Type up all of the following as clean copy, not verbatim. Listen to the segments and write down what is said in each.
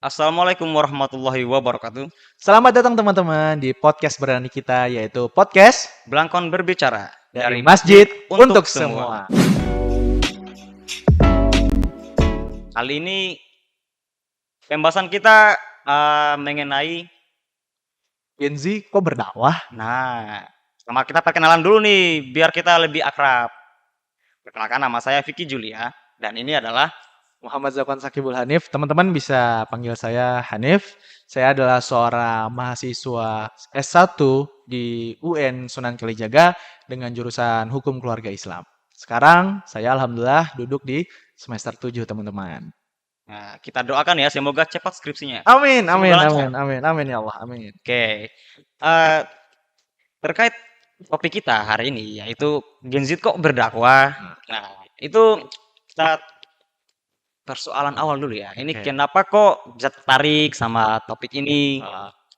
Assalamualaikum warahmatullahi wabarakatuh. Selamat datang teman-teman di podcast berani kita, yaitu podcast Belangkon berbicara dari Masjid untuk semua. Kali ini pembahasan kita mengenai, Gen Z kok berdakwah? sama kita perkenalan dulu nih biar kita lebih akrab. Perkenalkan, nama saya Vicky Julia dan ini adalah Muhammad Zakwan Sakibul Hanif. Teman-teman bisa panggil saya Hanif. Saya adalah seorang mahasiswa S1 di UN Sunan Kalijaga dengan jurusan Hukum Keluarga Islam. Sekarang saya alhamdulillah duduk di semester 7, teman-teman. kita doakan ya semoga cepat skripsinya. Amin, amin, Semoga amin, lancar. amin, amin ya Allah, amin. Oke. Eh, terkait topik kita hari ini yaitu Gen Z kok berdakwah. Nah, itu kita persoalan awal dulu ya. Ini Oke. kenapa kok bisa tertarik sama topik ini?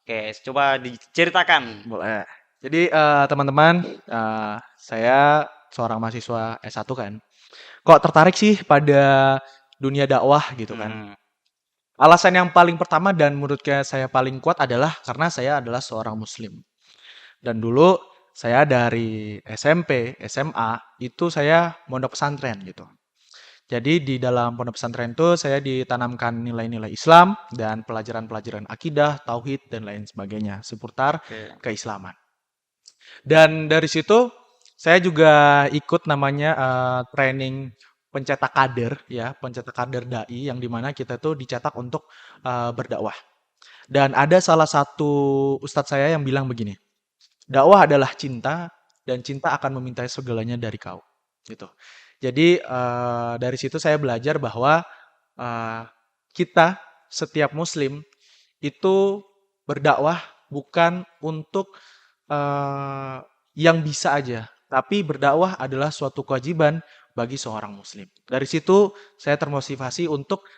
Oke, coba diceritakan. Boleh. Jadi teman-teman, saya seorang mahasiswa S1 kan. Kok tertarik sih pada dunia dakwah gitu kan? Hmm, Alasan yang paling pertama dan menurutnya saya paling kuat adalah karena saya adalah seorang muslim. Dan dulu saya dari SMP, SMA itu saya mondok pesantren gitu. Jadi di dalam pondok pesantren itu saya ditanamkan nilai-nilai Islam dan pelajaran-pelajaran akidah, tauhid dan lain sebagainya seputar oke. keislaman. Dan dari situ saya juga ikut namanya training pencetak kader ya, pencetak kader dai yang dimana kita tuh dicetak untuk berdakwah. Dan ada salah satu ustadz saya yang bilang begini, dakwah adalah cinta dan cinta akan meminta segalanya dari kau. Gitu. Jadi dari situ saya belajar bahwa eh, kita setiap muslim itu berdakwah bukan untuk yang bisa aja, tapi berdakwah adalah suatu kewajiban bagi seorang muslim. Dari situ saya termotivasi untuk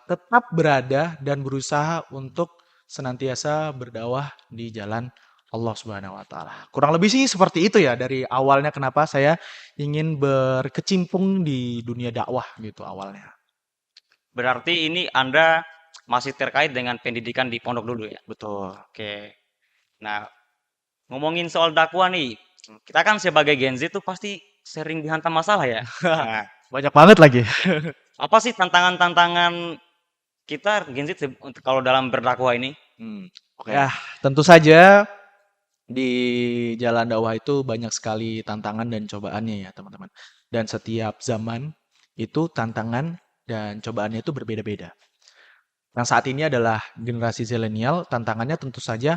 tetap berada dan berusaha untuk senantiasa berdakwah di jalan Allah Subhanahu wa taala. Kurang lebih sih seperti itu ya dari awalnya kenapa saya ingin berkecimpung di dunia dakwah gitu awalnya. Berarti ini Anda masih terkait dengan pendidikan di pondok dulu ya? Betul. Oke. Nah, ngomongin soal dakwah nih, kita kan sebagai Gen Z tuh pasti sering dihantam masalah ya. Nah, Banyak banget lagi. apa sih tantangan-tantangan kita Gen Z kalau dalam berdakwah ini? Oke. Ya, tentu saja di jalan dakwah itu banyak sekali tantangan dan cobaannya ya, teman-teman. Dan setiap zaman itu tantangan dan cobaannya itu berbeda-beda. Yang saat ini adalah generasi zilenial, tantangannya tentu saja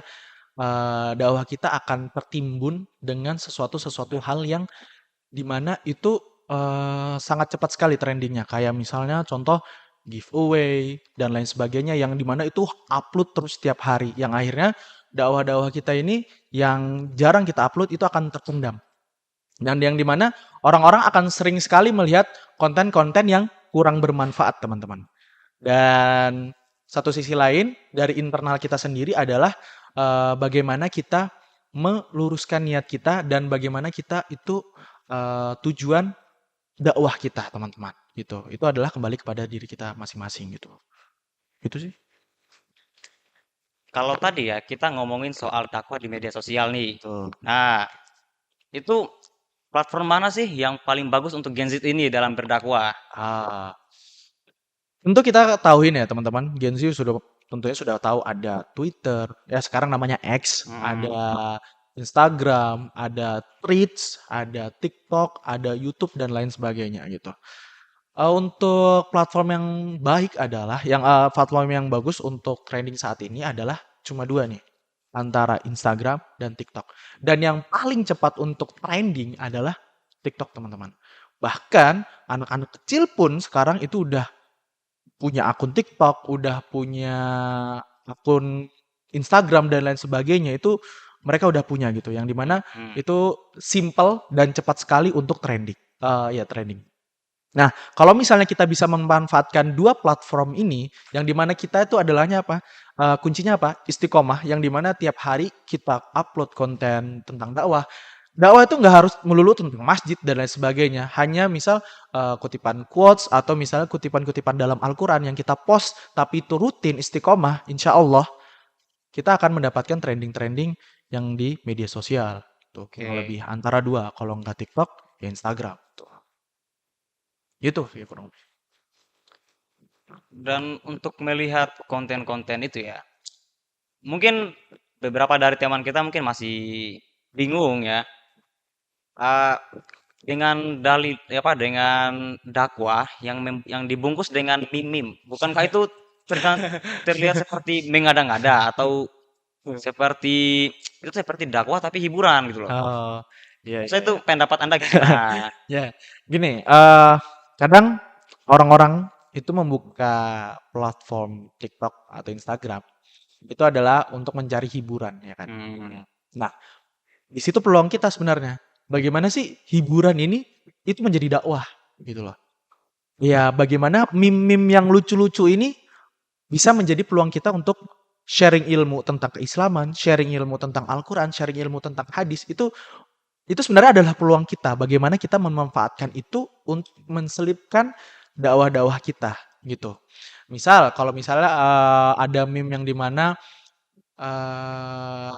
dakwah kita akan tertimbun dengan sesuatu hal yang dimana itu sangat cepat sekali trendingnya. Kayak misalnya contoh giveaway dan lain sebagainya yang dimana itu upload terus setiap hari. Yang akhirnya dakwah-dakwah kita ini yang jarang kita upload itu akan terpendam. Dan yang dimana orang-orang akan sering sekali melihat konten-konten yang kurang bermanfaat, teman-teman. Dan satu sisi lain dari internal kita sendiri adalah bagaimana kita meluruskan niat kita dan bagaimana kita itu tujuan dakwah kita, teman-teman. Gitu. Itu adalah kembali kepada diri kita masing-masing gitu. Itu sih. Kalau tadi ya kita ngomongin soal dakwah di media sosial nih. Betul. Nah, itu platform mana sih yang paling bagus untuk Gen Z ini dalam berdakwah? Ah, tentu kita tahuin ya teman-teman, Gen Z sudah tentunya sudah tahu ada Twitter, ya sekarang namanya X, Hmm, ada Instagram, ada Threads, ada TikTok, ada YouTube dan lain sebagainya gitu. Untuk platform yang baik adalah platform yang bagus untuk trending saat ini adalah cuma dua nih, antara Instagram dan TikTok. Dan yang paling cepat untuk trending adalah TikTok, teman-teman. Bahkan anak-anak kecil pun sekarang itu udah punya akun TikTok, udah punya akun Instagram dan lain sebagainya itu mereka udah punya gitu, yang dimana hmm. itu simple dan cepat sekali untuk trending. Ya trending. Nah, kalau misalnya kita bisa memanfaatkan dua platform ini, yang dimana kita itu adalahnya apa? Kuncinya apa? Istiqomah, yang dimana tiap hari kita upload konten tentang dakwah. dakwah itu nggak harus melulu tentang masjid dan lain sebagainya. Hanya misal kutipan quotes atau misalnya kutipan-kutipan dalam Al-Quran yang kita post, tapi itu rutin istiqomah, insya Allah kita akan mendapatkan trending-trending yang di media sosial. Tuh, kurang Oke. lebih antara dua. Kalau nggak TikTok, ya Instagram. Tuh. Gitu sih kurang lebih. Dan untuk melihat konten-konten itu ya, mungkin beberapa dari teman kita mungkin masih bingung ya. Ah, dengan dalil apa dengan dakwah yang dibungkus dengan meme. Bukankah itu terlihat seperti mengada-ngada atau seperti itu seperti dakwah tapi hiburan gitu loh. Oh, iya, Saya iya, itu iya. pendapat Anda gimana? Ya, gini, kadang orang-orang itu membuka platform TikTok atau Instagram itu adalah untuk mencari hiburan, ya kan. Hmm, Nah, di situ peluang kita sebenarnya. Bagaimana sih hiburan ini itu menjadi dakwah gitu loh. Ya, bagaimana meme-meme yang lucu-lucu ini bisa menjadi peluang kita untuk sharing ilmu tentang keislaman, sharing ilmu tentang Al-Quran, sharing ilmu tentang hadis. Itu sebenarnya adalah peluang kita. Bagaimana kita memanfaatkan itu untuk menselipkan dakwah-dakwah kita gitu. Misal, kalau misalnya ada meme yang dimana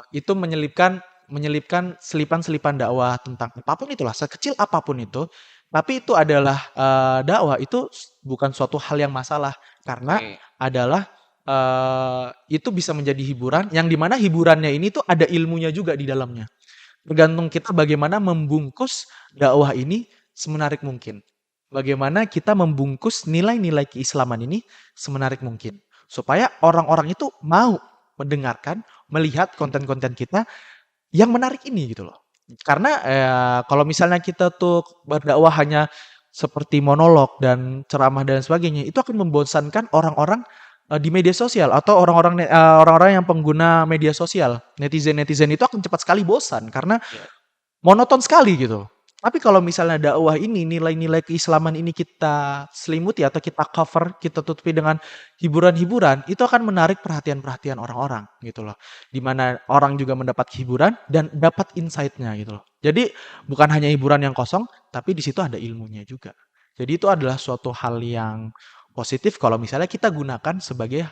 itu menyelipkan selipan-selipan dakwah tentang apapun itulah, sekecil apapun itu, tapi itu adalah dakwah, itu bukan suatu hal yang masalah karena oke. adalah itu bisa menjadi hiburan yang dimana hiburannya ini tuh ada ilmunya juga di dalamnya. Tergantung kita bagaimana membungkus dakwah ini semenarik mungkin. Bagaimana kita membungkus nilai-nilai keislaman ini semenarik mungkin. Supaya orang-orang itu mau mendengarkan, melihat konten-konten kita yang menarik ini gitu loh. Karena kalau misalnya kita tuh berdakwah hanya seperti monolog dan ceramah dan sebagainya, itu akan membosankan orang-orang di media sosial atau orang-orang yang pengguna media sosial. Netizen-netizen itu akan cepat sekali bosan karena Ya. monoton sekali gitu. Tapi kalau misalnya dakwah ini, nilai-nilai keislaman ini kita selimuti atau kita cover, kita tutupi dengan hiburan-hiburan, itu akan menarik perhatian-perhatian orang-orang gitu loh. Dimana orang juga mendapat hiburan dan dapat insight-nya gitu loh. Jadi bukan hanya hiburan yang kosong, tapi di situ ada ilmunya juga. Jadi itu adalah suatu hal yang positif kalau misalnya kita gunakan sebagai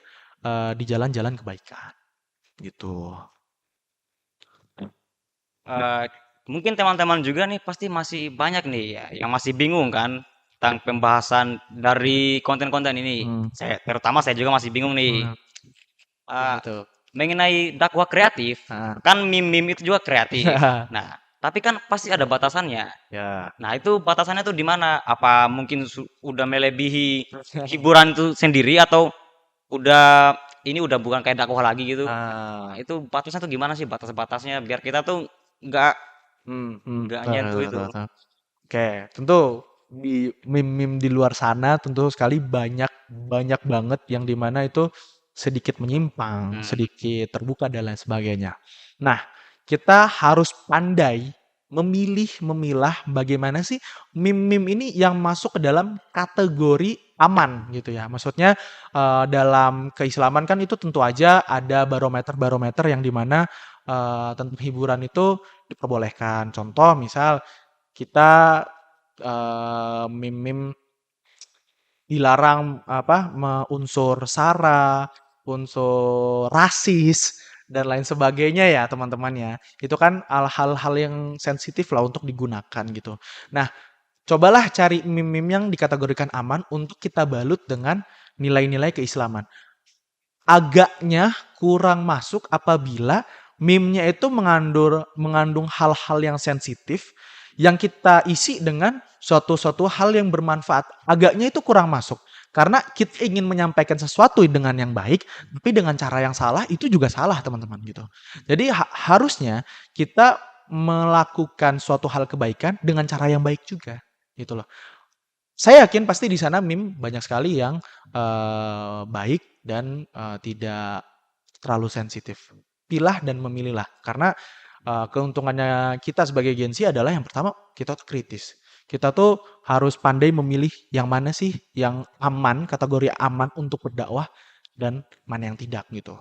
di jalan-jalan kebaikan gitu. Eh, mungkin teman-teman juga nih pasti masih banyak nih ya yang masih bingung kan tentang pembahasan dari konten-konten ini. Hmm. Terutama saya juga masih bingung nih. Hmm. Eh, Gitu. mengenai dakwah kreatif, Ah. kan meme-meme itu juga kreatif. Nah, tapi kan pasti ada batasannya. Ya. Nah, itu batasannya tuh di mana? Apa mungkin udah melebihi hiburan itu sendiri atau udah ini udah bukan kayak dakwah lagi gitu? Nah, Ah. itu batasnya tuh gimana sih batas-batasnya biar kita tuh nggak nggak Betul, nyentuh betul, itu. betul. Oke, tentu di meme-meme di luar sana tentu sekali banyak banyak banget yang dimana itu sedikit menyimpang, Hmm, sedikit terbuka dan lain sebagainya. Nah, kita harus pandai memilah bagaimana sih meme-meme ini yang masuk ke dalam kategori aman gitu ya. Maksudnya dalam keislaman kan itu tentu aja ada barometer-barometer yang dimana tentang hiburan itu diperbolehkan. Contoh misal kita meme-meme dilarang apa unsur sara, unsur rasis dan lain sebagainya ya teman-teman ya. Itu kan hal-hal yang sensitif lah untuk digunakan gitu. Nah, cobalah cari meme-meme yang dikategorikan aman untuk kita balut dengan nilai-nilai keislaman. Agaknya kurang masuk apabila meme-nya itu mengandung hal-hal yang sensitif yang kita isi dengan suatu hal yang bermanfaat. Agaknya itu kurang masuk. Karena kita ingin menyampaikan sesuatu dengan yang baik, tapi dengan cara yang salah itu juga salah teman-teman gitu. Jadi harusnya kita melakukan suatu hal kebaikan dengan cara yang baik juga gitu loh. Saya yakin pasti di sana meme banyak sekali yang baik dan tidak terlalu sensitif. Pilah dan memilihlah karena keuntungannya kita sebagai Gen Z adalah yang pertama kita tuh kritis. Kita tuh harus pandai memilih yang mana sih yang aman, kategori aman untuk berdakwah dan mana yang tidak gitu.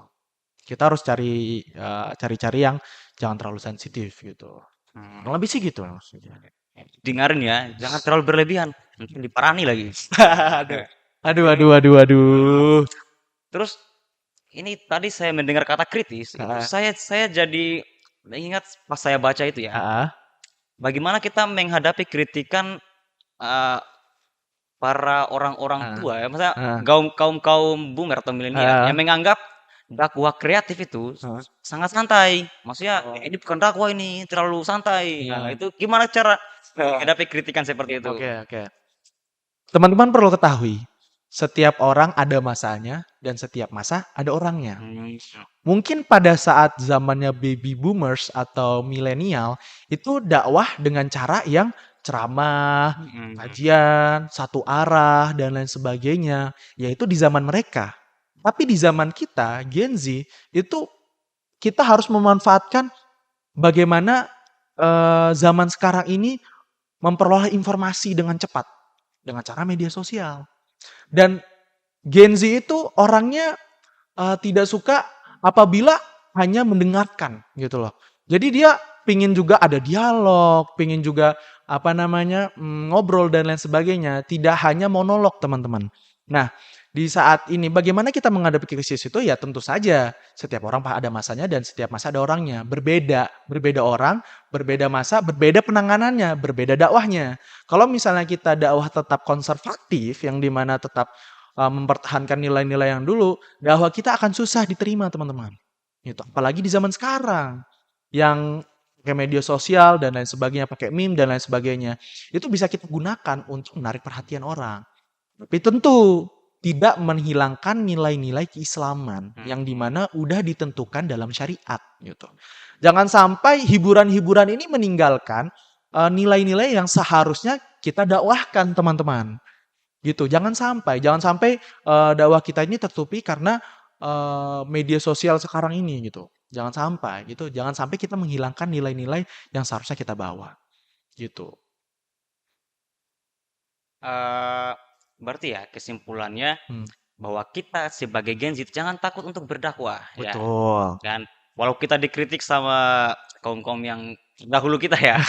Kita harus cari-cari yang jangan terlalu sensitif gitu. Hmm. Kurang lebih sih gitu maksudnya. Dengerin ya, jangan terlalu berlebihan, nanti diparani lagi. Aduh. Aduh, aduh, aduh, aduh. Terus ini tadi saya mendengar kata kritis, itu Heeh. saya jadi ingat pas saya baca itu ya, Heeh. bagaimana kita menghadapi kritikan eh, para orang-orang Heeh. tua ya, maksudnya Heeh. kaum boomer atau milenial Heeh. yang menganggap dakwah kreatif itu Heeh. sangat santai. Maksudnya Oh. ini bukan dakwah ini terlalu santai. Nah, Heeh. itu gimana cara Heeh. menghadapi kritikan seperti itu? Oke, oke. Teman-teman perlu ketahui, setiap orang ada masanya dan setiap masa ada orangnya. Hmm, Mungkin pada saat zamannya baby boomers atau milenial itu dakwah dengan cara yang ceramah, hmm, kajian, satu arah dan lain sebagainya, yaitu di zaman mereka. Tapi di zaman kita, Gen Z, itu kita harus memanfaatkan bagaimana zaman sekarang ini memperoleh informasi dengan cepat dengan cara media sosial. Dan Gen Z itu orangnya tidak suka apabila hanya mendengarkan gitu loh. Jadi dia pingin juga ada dialog, pingin juga apa namanya ngobrol dan lain sebagainya. Tidak hanya monolog teman-teman. Nah di saat ini bagaimana kita menghadapi krisis itu ya tentu saja setiap orang ada masanya dan setiap masa ada orangnya. Berbeda, berbeda orang, berbeda masa, berbeda penanganannya, berbeda dakwahnya. Kalau misalnya kita dakwah tetap konservatif yang dimana tetap mempertahankan nilai-nilai yang dulu, dakwah kita akan susah diterima teman-teman. Gitu. Apalagi di zaman sekarang yang pakai media sosial dan lain sebagainya, pakai meme dan lain sebagainya. Itu bisa kita gunakan untuk menarik perhatian orang. Tapi tentu tidak menghilangkan nilai-nilai keislaman yang hmm. dimana udah ditentukan dalam syariat gitu. Jangan sampai hiburan-hiburan ini meninggalkan nilai-nilai yang seharusnya kita dakwahkan teman-teman. Gitu, jangan sampai dakwah kita ini tertutupi karena media sosial sekarang ini gitu. Jangan sampai gitu, jangan sampai kita menghilangkan nilai-nilai yang seharusnya kita bawa gitu. Eh, berarti ya kesimpulannya Hmm, bahwa kita sebagai Gen Z jangan takut untuk berdakwah ya betul. kan. Walau kita dikritik sama kaum-kaum yang dahulu kita ya,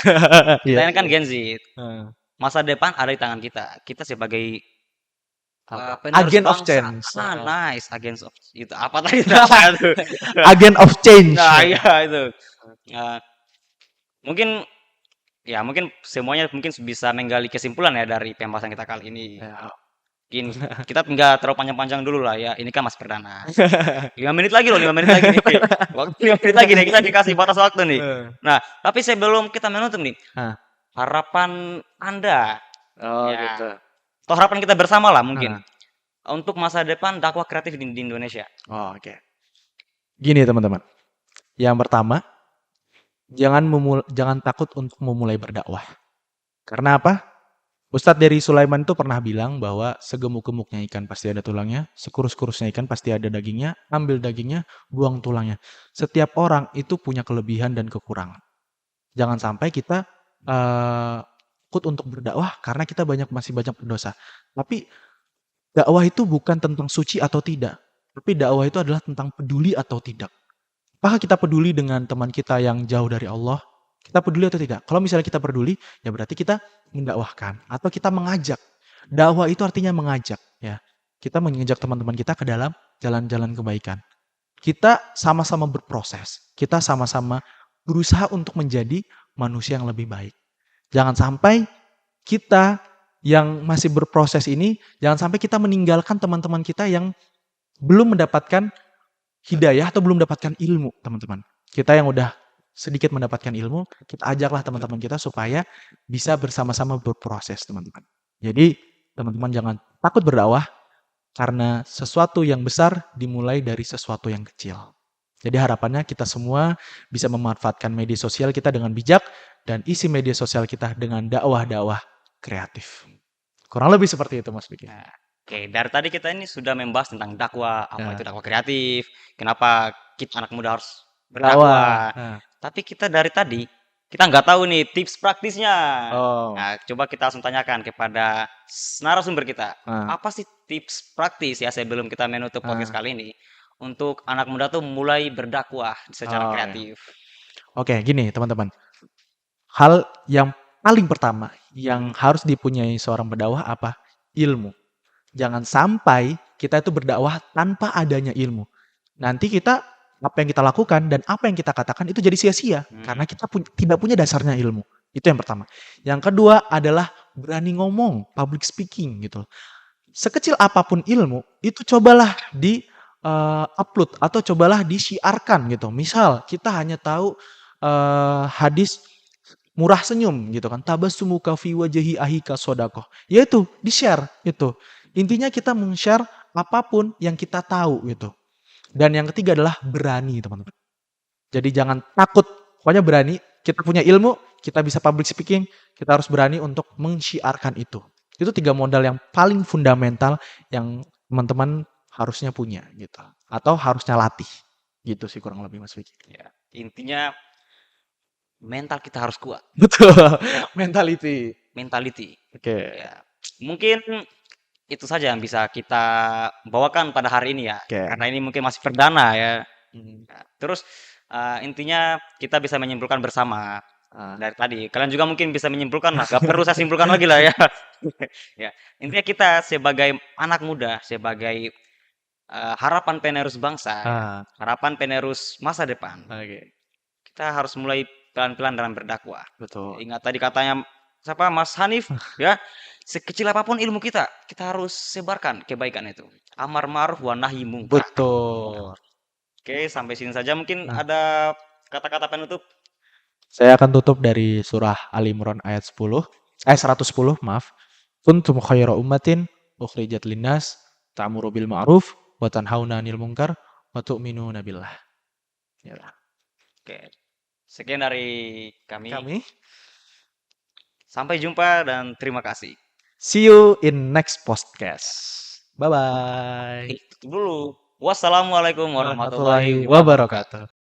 kita Iya. ini kan Gen Z. Heeh. Masa depan ada di tangan kita. Kita sebagai Apa? penerus Agent of bangsa. change. Ah, Heeh. nice. Agents of itu apa tadi nama itu? Agent of change. Nah, iya itu. Eh, mungkin ya mungkin semuanya mungkin bisa menggali kesimpulan ya dari pembahasan kita kali ini. Ya. Mungkin kita nggak terlalu panjang-panjang dulu lah ya. Ini kan masih perdana. 5 menit lagi loh, 5 menit lagi nih. Waktu 5 menit lagi nih, kita dikasih batas waktu nih. Nah, tapi sebelum kita menutup nih, Nah, harapan Anda, oh gitu. ya, atau harapan kita bersama lah mungkin, Nah, untuk masa depan dakwah kreatif di Indonesia. oh, oke. Gini teman-teman. Yang pertama, jangan takut untuk memulai berdakwah. Karena apa? Ustadz dari Sulaiman itu pernah bilang bahwa segemuk-gemuknya ikan pasti ada tulangnya, sekurus-kurusnya ikan pasti ada dagingnya, ambil dagingnya, buang tulangnya. Setiap orang itu punya kelebihan dan kekurangan. Jangan sampai kita takut untuk berdakwah karena kita masih banyak berdosa. Tapi dakwah itu bukan tentang suci atau tidak, tapi dakwah itu adalah tentang peduli atau tidak. Apakah kita peduli dengan teman kita yang jauh dari Allah? Kita peduli atau tidak? Kalau misalnya kita peduli, ya berarti kita mendakwahkan atau kita mengajak. Dakwah itu artinya mengajak, ya. Kita mengajak teman-teman kita ke dalam jalan-jalan kebaikan. Kita sama-sama berproses. Kita sama-sama berusaha untuk menjadi manusia yang lebih baik. Jangan sampai kita yang masih berproses ini, jangan sampai kita meninggalkan teman-teman kita yang belum mendapatkan hidayah atau belum mendapatkan ilmu, teman-teman. Kita yang udah sedikit mendapatkan ilmu, kita ajaklah teman-teman kita supaya bisa bersama-sama berproses, teman-teman. Jadi, teman-teman jangan takut berdakwah karena sesuatu yang besar dimulai dari sesuatu yang kecil. Jadi harapannya kita semua bisa memanfaatkan media sosial kita dengan bijak dan isi media sosial kita dengan dakwah-dakwah kreatif. Kurang lebih seperti itu Mas Biki. Nah, oke, dari tadi kita ini sudah membahas tentang dakwah, apa itu Ya, dakwah kreatif, kenapa kita anak muda harus dakwah. berdakwah. Nah, Tapi kita dari tadi, kita nggak tahu nih tips praktisnya. oh, Nah, coba kita langsung tanyakan kepada narasumber kita. nah, Apa sih tips praktis ya sebelum kita menutup podcast nah, kali ini untuk anak muda tuh mulai berdakwah secara oh ya. kreatif? Oke, gini teman-teman. hal yang paling pertama yang harus dipunyai seorang berdakwah apa? Ilmu. Jangan sampai kita itu berdakwah tanpa adanya ilmu. Nanti kita apa yang kita lakukan dan apa yang kita katakan itu jadi sia-sia karena kita tidak punya dasarnya ilmu. Itu yang pertama. Yang kedua adalah berani ngomong, public speaking gitu. Sekecil apapun ilmu, itu cobalah di upload atau cobalah disiarkan gitu. Misal kita hanya tahu hadis murah senyum gitu kan. Tabassumuka fi wajhi ahika sodakoh. Yaitu di-share gitu. Intinya kita meng-share apapun yang kita tahu gitu. Dan yang ketiga adalah berani teman-teman. Jadi jangan takut, pokoknya berani. Kita punya ilmu, kita bisa public speaking, kita harus berani untuk mensyiarkan itu. Itu 3 modal yang paling fundamental yang teman-teman harusnya punya gitu. Atau harusnya latih. Gitu sih kurang lebih Mas Vicky. Ya, intinya mental kita harus kuat. Betul. Mentality. Mentality. Oke. Ya, mungkin itu saja yang bisa kita bawakan pada hari ini ya. Oke. Karena ini mungkin masih perdana ya. Hmm. Ya, terus intinya kita bisa menyimpulkan bersama dari tadi. Kalian juga mungkin bisa menyimpulkan lah. Gak perlu saya simpulkan lagi lah ya. Ya, intinya kita sebagai anak muda, sebagai harapan penerus bangsa, harapan penerus masa depan. Oke. Kita harus mulai pelan-pelan dalam berdakwah. Betul. Ingat tadi katanya siapa Mas Hanif ya, sekecil apapun ilmu kita harus sebarkan kebaikan itu. Amar ma'ruf wa nahi mungkar. Betul. Oke, sampai sini saja mungkin Nah. ada kata-kata penutup. Saya akan tutup dari surah Ali Imran ayat 110, maaf. Kuntum khaira ummatin ukhrijat linnas ta'muru bil ma'ruf wa tanhauna 'anil munkar wa tu'minuna billah. Ya. Oke. Sekian dari kami. Kami Sampai jumpa dan terima kasih. see you in next podcast. Bye bye. Tutup dulu. Wassalamualaikum warahmatullahi Warahmatullahi wabarakatuh.